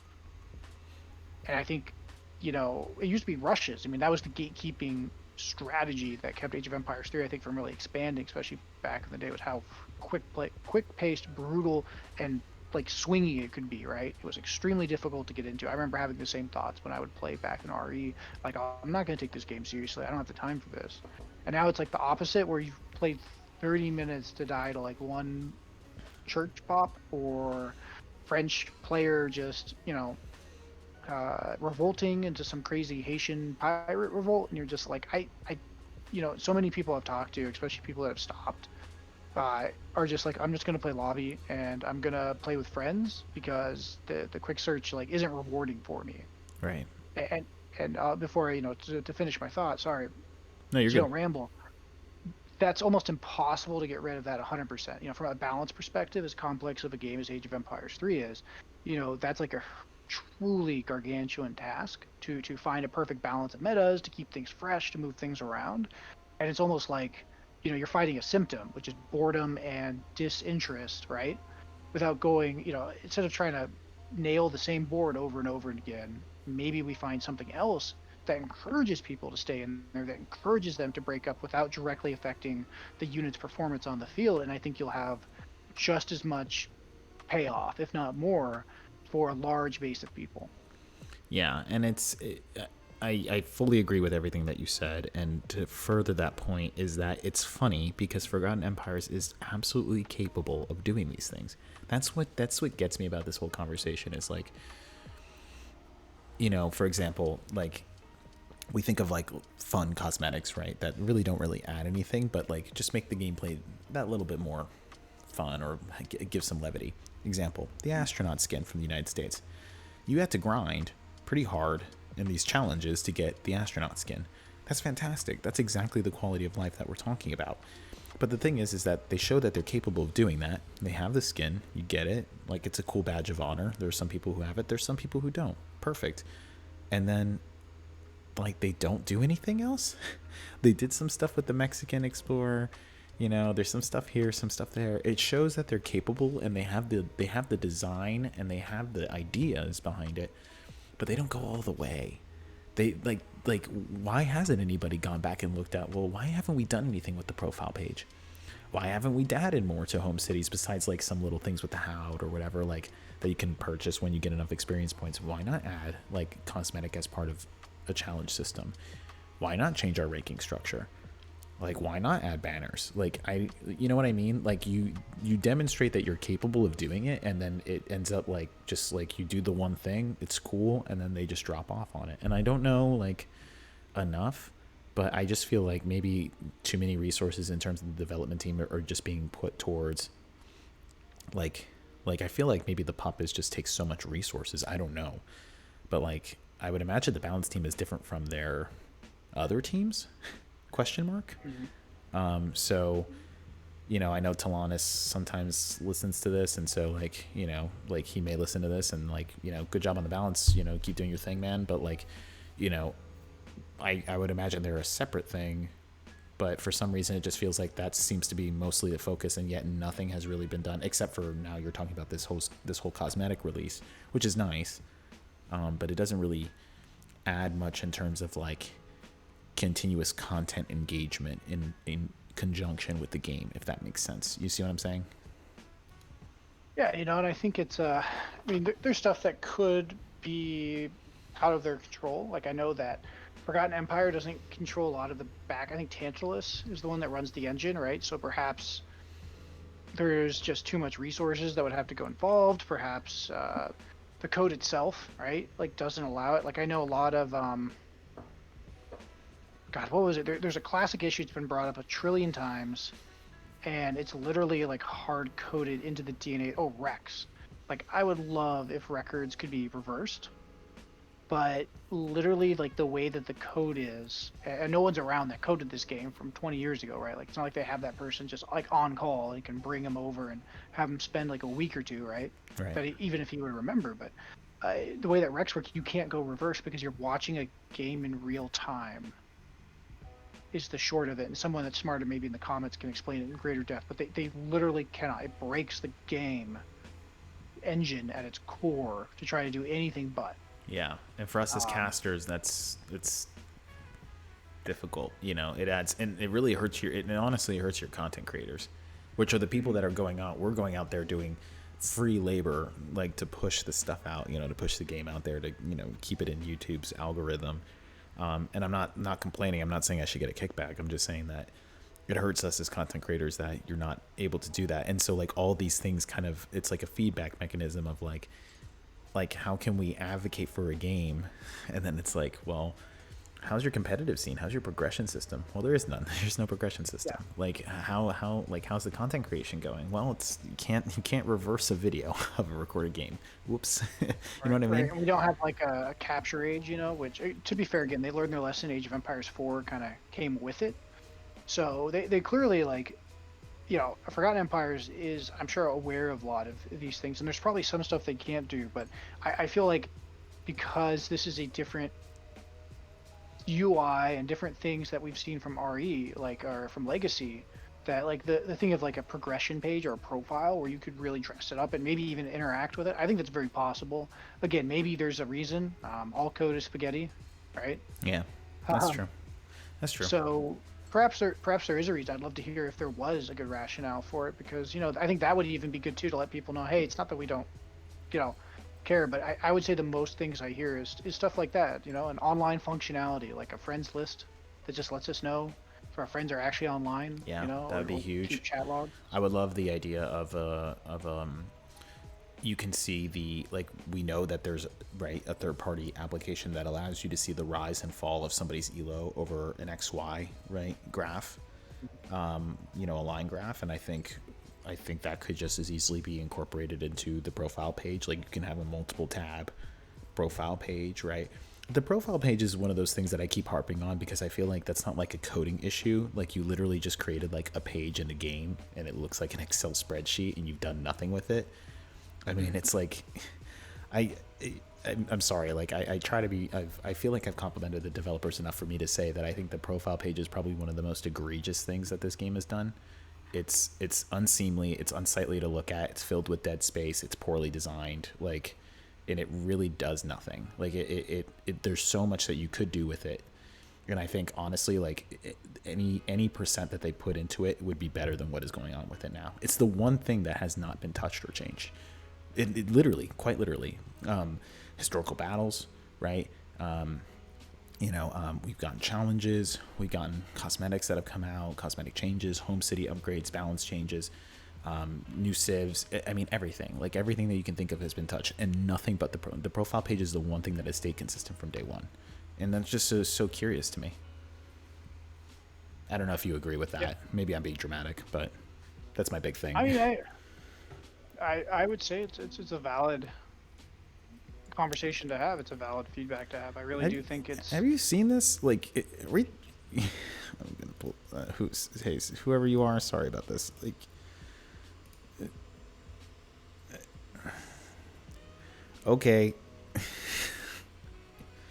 And I think, you know, it used to be rushes. I mean, that was the gatekeeping strategy that kept Age of Empires 3, I think, from really expanding, especially back in the day, was how quick paced, brutal, and like swingy it could be, right? It was extremely difficult to get into. I remember having the same thoughts when I would play back in RE, like, oh, I'm not going to take this game seriously. I don't have the time for this. And now it's like the opposite, where you've played 30 minutes to die to like one church pop or French player just, you know, revolting into some crazy Haitian pirate revolt, and you're just like, you know, so many people I've talked to, especially people that have stopped, are just like, I'm just gonna play lobby and I'm gonna play with friends because the quick search like isn't rewarding for me. Right. And before you know, to finish my thought, sorry, No, you're so you good. don't ramble. That's almost impossible to get rid of that 100%. You know, from a balance perspective, as complex of a game as Age of Empires 3 is, you know, that's like a truly gargantuan task to find a perfect balance of metas, to keep things fresh, to move things around. And it's almost like, you know, you're fighting a symptom, which is boredom and disinterest, right? Without going, you know, instead of trying to nail the same board over and over again, maybe we find something else that encourages people to stay in there, that encourages them to break up without directly affecting the unit's performance on the field. And I think you'll have just as much payoff, if not more, for a large base of people. Yeah, and I fully agree with everything that you said. And to further that point is that it's funny because Forgotten Empires is absolutely capable of doing these things. That's what gets me about this whole conversation is like, you know, for example, like we think of like fun cosmetics, right? That really don't really add anything, but like just make the gameplay that little bit more fun or give some levity. Example: the astronaut skin from the United States. You had to grind pretty hard in these challenges to get the astronaut skin. That's fantastic. That's exactly the quality of life that we're talking about. But the thing is that they show that they're capable of doing that. They have the skin. You get it. Like, it's a cool badge of honor. There's some people who have it. There's some people who don't. Perfect. And then, like, they don't do anything else. They did some stuff with the Mexican explorer. You know, there's some stuff here, some stuff there. It shows that they're capable and they have the design and they have the ideas behind it, but they don't go all the way. They like why hasn't anybody gone back and looked at, well, why haven't we done anything with the profile page? Why haven't we added more to home cities besides like some little things with the Hound or whatever, like that you can purchase when you get enough experience points? Why not add like cosmetic as part of a challenge system? Why not change our ranking structure? Like, why not add banners? Like, you know what I mean? Like, you demonstrate that you're capable of doing it, and then it ends up like just like you do the one thing, it's cool, and then they just drop off on it. And I don't know like enough, but I just feel like maybe too many resources in terms of the development team are just being put towards like I feel like maybe the puppets just take so much resources. I don't know, but like I would imagine the balance team is different from their other teams? Question mark. Mhm. So, I know Talanis sometimes listens to this, and so like, like he may listen to this and like, good job on the balance, keep doing your thing, man. But like, you know, I would imagine they're a separate thing, but for some reason it just feels like that seems to be mostly the focus, and yet nothing has really been done except for now you're talking about this whole cosmetic release, which is nice, but it doesn't really add much in terms of like continuous content engagement in conjunction with the game, if that makes sense. You see what I'm saying? Yeah, and I think it's I mean, there's stuff that could be out of their control. Like I know that Forgotten Empire doesn't control a lot of the back. I think Tantalus is the one that runs the engine, right? So perhaps there's just too much resources that would have to go involved. Perhaps the code itself, right, like doesn't allow it. Like I know a lot of God, what was it? There's a classic issue that's been brought up a trillion times, and it's literally like hard coded into the DNA. Oh, Rex. Like I would love if records could be reversed, but literally like the way that the code is, and no one's around that coded this game from 20 years ago, right? Like it's not like they have that person just like on call and can bring them over and have them spend like a week or two, right? Right. That even if he would remember, but the way that Rex works, you can't go reverse because you're watching a game in real time is the short of it. And someone that's smarter maybe in the comments can explain it in greater depth, but they literally cannot. It breaks the game engine at its core to try to do anything but. Yeah, and for us as Um, casters, it's difficult. It adds, and it really hurts it honestly hurts your content creators, which are the people that are going out. We're going out there doing free labor, like to push the stuff out, to push the game out there, to keep it in YouTube's algorithm. And I'm not complaining. I'm not saying I should get a kickback. I'm just saying that it hurts us as content creators that you're not able to do that. And so like all these things kind of, it's like a feedback mechanism of like how can we advocate for a game, and then it's like, well, how's your competitive scene, how's your progression system? Well, there is none. There's no progression system. yeah, Like how's the content creation going? Well, it's you can't reverse a video of a recorded game. Whoops. You know right, what I right. mean? And we don't have like a capture age, which to be fair, again, they learned their lesson. Age of Empires 4 kind of came with it. So they clearly like, Forgotten Empires is, I'm sure, aware of a lot of these things. And there's probably some stuff they can't do, but I feel like because this is a different UI and different things that we've seen from RE, like, or from Legacy, that like the thing of like a progression page or a profile where you could really dress it up and maybe even interact with it. I think that's very possible. Again, maybe there's a reason. All code is spaghetti, right? Yeah, that's true. That's true. So perhaps there is a reason. I'd love to hear if there was a good rationale for it, because I think that would even be good too, to let people know, hey, it's not that we don't you know care, but I would say the most things I hear is stuff like that, an online functionality like a friends list that just lets us know if our friends are actually online, Yeah, that would be or keep huge. chat logs. I would love the idea of you can see like we know that there's right a third party application that allows you to see the rise and fall of somebody's elo over an XY right graph, a line graph. And I think that could just as easily be incorporated into the profile page. Like you can have a multiple tab profile page, right? The profile page is one of those things that I keep harping on because I feel like that's not like a coding issue. Like you literally just created like a page in a game and it looks like an Excel spreadsheet and you've done nothing with it. I mean, it's like, I, I'm sorry. Like I try to be, I feel like I've complimented the developers enough for me to say that I think the profile page is probably one of the most egregious things that this game has done. It's unseemly, it's unsightly to look at, it's filled with dead space, it's poorly designed, like, and it really does nothing. Like there's so much that you could do with it, and I think honestly, like any percent that they put into it would be better than what is going on with it now. It's the one thing that has not been touched or changed. It literally, quite literally, historical battles, right? We've gotten challenges, we've gotten cosmetics that have come out, cosmetic changes, home city upgrades, balance changes, new civs. I mean, everything, like everything that you can think of has been touched, and nothing but the profile page is the one thing that has stayed consistent from day one. And that's just so curious to me. I don't know if you agree with Yeah, that. Maybe I'm being dramatic, but that's my big thing. I mean, I would say it's a valid conversation to have. It's a valid feedback to have. I really Have, do think it's. have you seen this? Like, I'm gonna pull, hey, whoever you are, sorry about this. Like, okay,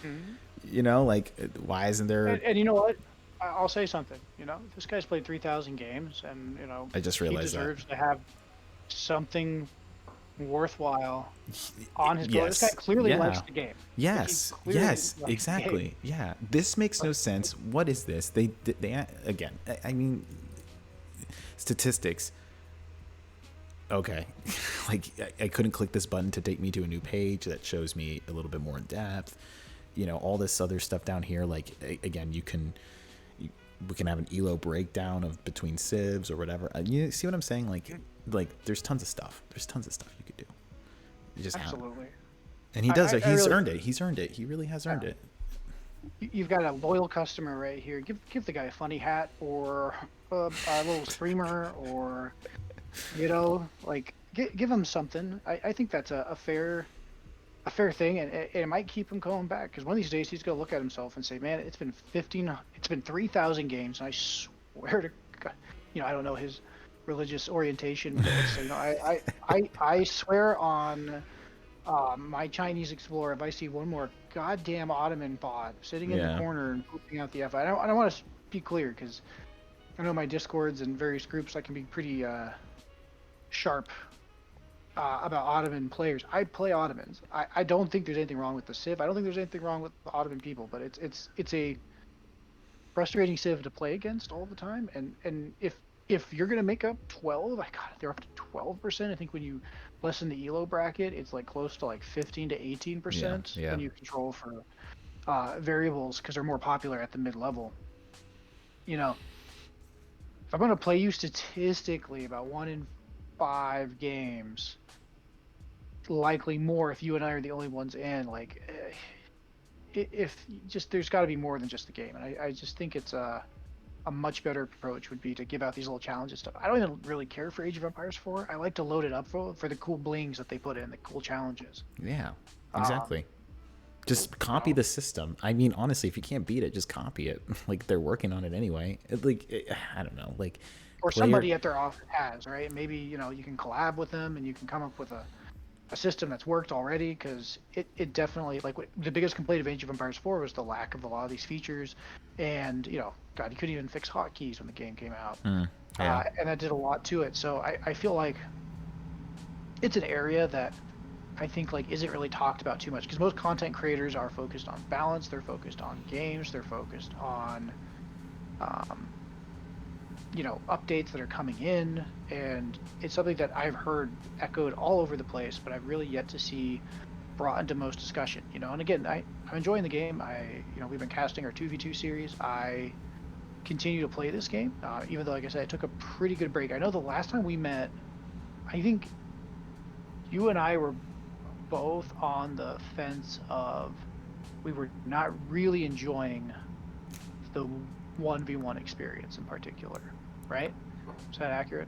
Mhm. you know, like, why isn't there? And you know what? I'll say something. This guy's played 3,000 games, and I just he realized that. deserves to have something worthwhile on his bill. This guy Yes. clearly likes Yeah. the game. Like he Yes. clearly Yes. likes the game. Exactly. Yeah. This makes But no sense. What is this? They again. I mean, statistics. Okay. Like I couldn't click this button to take me to a new page that shows me a little bit more in depth. All this other stuff down here. Like again, we can have an elo breakdown of between civs or whatever. You see what I'm saying? Like there's tons of stuff. There's tons of stuff you could do. You just haven't. absolutely. And he does it. I He's really. earned it. He's earned it. He really has earned Yeah. it. You've got a loyal customer right here. Give the guy a funny hat or a little streamer or like give him something. I think that's a fair thing, and it might keep him coming back because one of these days he's gonna look at himself and say, "Man, it's been 3,000 games, and I swear to God, I don't know his religious orientation, but I swear on my Chinese Explorer, if I see one more goddamn Ottoman bot sitting in the Yeah. corner and pooping out the F, I don't want to be clear because I know my Discords and various groups I can be pretty sharp about Ottoman players. I play Ottomans. I don't think there's anything wrong with the Civ. I don't think there's anything wrong with the Ottoman people, but it's a frustrating Civ to play against all the time. And if you're gonna make up 12, I got they're up to 12%. I think when you lessen the elo bracket, it's like close to like 15 to Yeah. 18% Yeah. when you control for variables because they're more popular at the mid level. You know, if I'm gonna play you statistically about 1 in 5 games, likely more if you and I are the only ones in. Like, if just there's got to be more than just the game, and I just think it's a much better approach would be to give out these little challenges stuff. I don't even really care for Age of Empires 4. I like to load it up for the cool blings that they put in, the cool challenges. Yeah. Um, Exactly. Just you copy know, the system. I mean, honestly, if you can't beat it, just copy it. Like they're working on it anyway. I don't know. Like or player. somebody at their office has, right? Maybe you can collab with them and you can come up with a system that's worked already because it definitely the biggest complaint of Age of Empires 4 was the lack of a lot of these features, and God, you couldn't even fix hotkeys when the game came out, Yeah. and that did a lot to it. So I feel like it's an area that I think isn't really talked about too much because most content creators are focused on balance, they're focused on games, they're focused on um, updates that are coming in, and it's something that I've heard echoed all over the place, but I've really yet to see brought into most discussion. And again, I'm enjoying the game. We've been casting our 2v2 series. I continue to play this game, even though, like I said, I took a pretty good break. I know the last time we met, I think you and I were both on the fence of we were not really enjoying the 1v1 experience in particular, right? Is that accurate?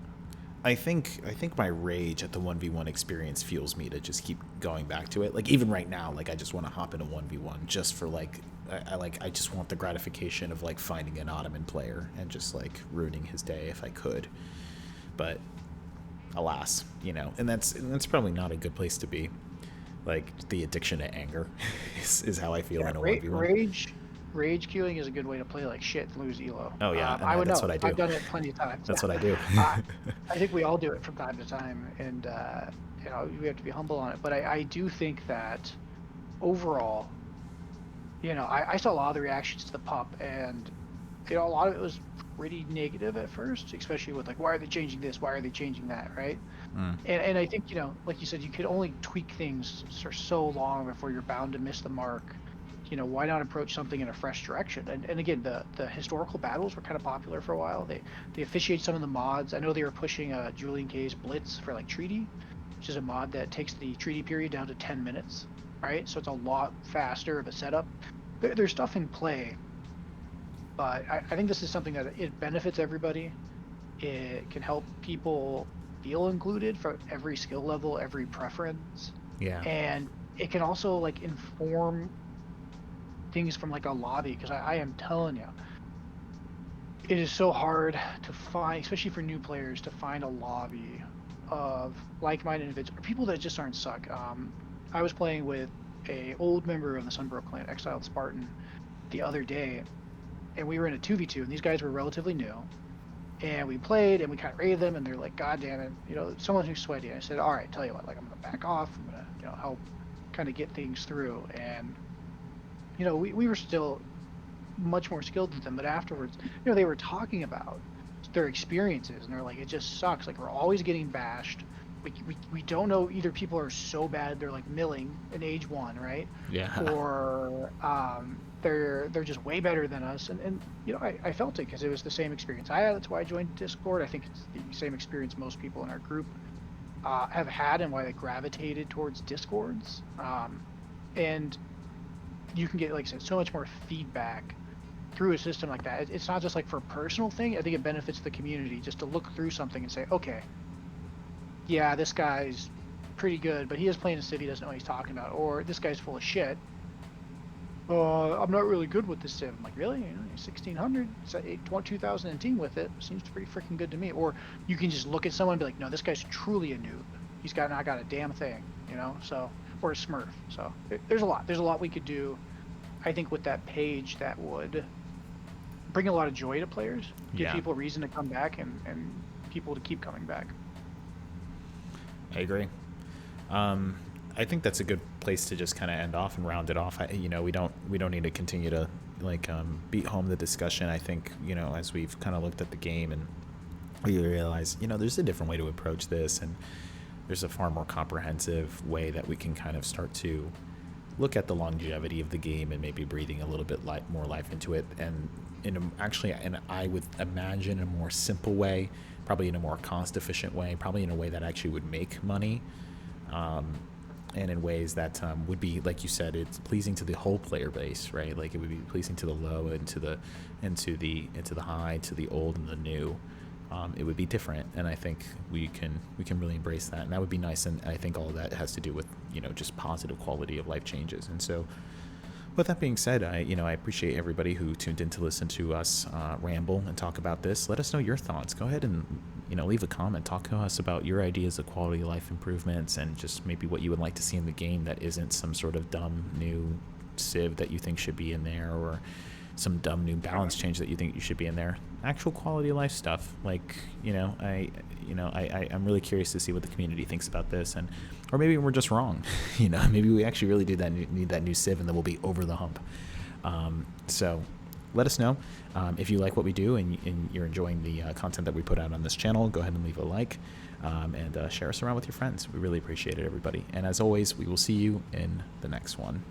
I think my rage at the 1v1 experience fuels me to just keep going back to it. Like even right now, like I just want to hop in a 1v1 just for I just want the gratification of like finding an Ottoman player and just like ruining his day if I could. But alas, and that's probably not a good place to be. Like the addiction to anger is how I feel Yeah, in a 1v1. rage queuing is a good way to play like shit and lose elo. Oh yeah, and I would that's know. what I do. I've done it plenty of times. That's what I do. uh, I think we all do it from time to time, and we have to be humble on it. But I do think that overall, I saw a lot of the reactions to the pup, and a lot of it was pretty negative at first, especially with why are they changing this? Why are they changing that? Right? And I think like you said, you could only tweak things for so long before you're bound to miss the mark. Why not approach something in a fresh direction? And again, the historical battles were kind of popular for a while. They officiate some of the mods. I know they were pushing Julian K's Blitz for treaty, which is a mod that takes the treaty period down to 10 minutes, right? So it's a lot faster of a setup. There's stuff in play, but I think this is something that it benefits everybody. It can help people feel included for every skill level, every preference, Yeah. and it can also like inform things from like a lobby, because I am telling you, it is so hard to find, especially for new players, to find a lobby of like-minded individuals, or people that just aren't suck. I was playing with a old member of the Sunbrook clan, Exiled Spartan, the other day, and we were in a 2v2, and these guys were relatively new. And we played, and we kind of raided them, and they're like, God damn it, someone who's sweaty. And I said, all right, tell you what, like, I'm going to back off. I'm going to, help kind of get things through. And, we were still much more skilled than them. But afterwards, they were talking about their experiences, and they're like, it just sucks. Like, we're always getting bashed. We don't know, either people are so bad they're like milling in age one, right? Yeah. Or they're just way better than us. And I felt it because it was the same experience I had. That's why I joined Discord. I think it's the same experience most people in our group have had, and why they gravitated towards Discords. And you can get, like I said, so much more feedback through a system like that. It's not just like for a personal thing. I think it benefits the community just to look through something and say, okay, yeah, this guy's pretty good, but he is playing a civ he doesn't know what he's talking about, or this guy's full of shit. I'm not really good with this civ. I'm like, really? 1600, 2018 with it seems pretty freaking good to me. Or you can just look at someone and be like, no, this guy's truly a noob. He's not got a damn thing, So, or a Smurf. So there's a lot. There's a lot we could do, I think, with that page that would bring a lot of joy to players, give people a reason to come back, and people to keep coming back. I agree. I think that's a good place to just kind of end off and round it off. We don't need to continue to beat home the discussion. I think as we've kind of looked at the game, and we realize there's a different way to approach this, and there's a far more comprehensive way that we can kind of start to look at the longevity of the game, and maybe breathing a little bit more life into it, and I would imagine a more simple way, probably in a more cost efficient way, probably in a way that actually would make money, and in ways that would be, like you said, it's pleasing to the whole player base, right? Like it would be pleasing to the low and to the high, to the old and the new. It would be different, and I think we can really embrace that, and that would be nice. And I think all of that has to do with just positive quality of life changes. And so, with that being said, I appreciate everybody who tuned in to listen to us ramble and talk about this. Let us know your thoughts. Go ahead and leave a comment. Talk to us about your ideas of quality of life improvements, and just maybe what you would like to see in the game that isn't some sort of dumb new civ that you think should be in there, or some dumb new balance change that you think you should be in there. Actual quality of life stuff. Like I'm really curious to see what the community thinks about this, or maybe we're just wrong. Maybe we actually really need that new civ, and then we'll be over the hump. So let us know if you like what we do, and you're enjoying the content that we put out on this channel. Go ahead and leave a like, and share us around with your friends. We really appreciate it, everybody. And as always, we will see you in the next one.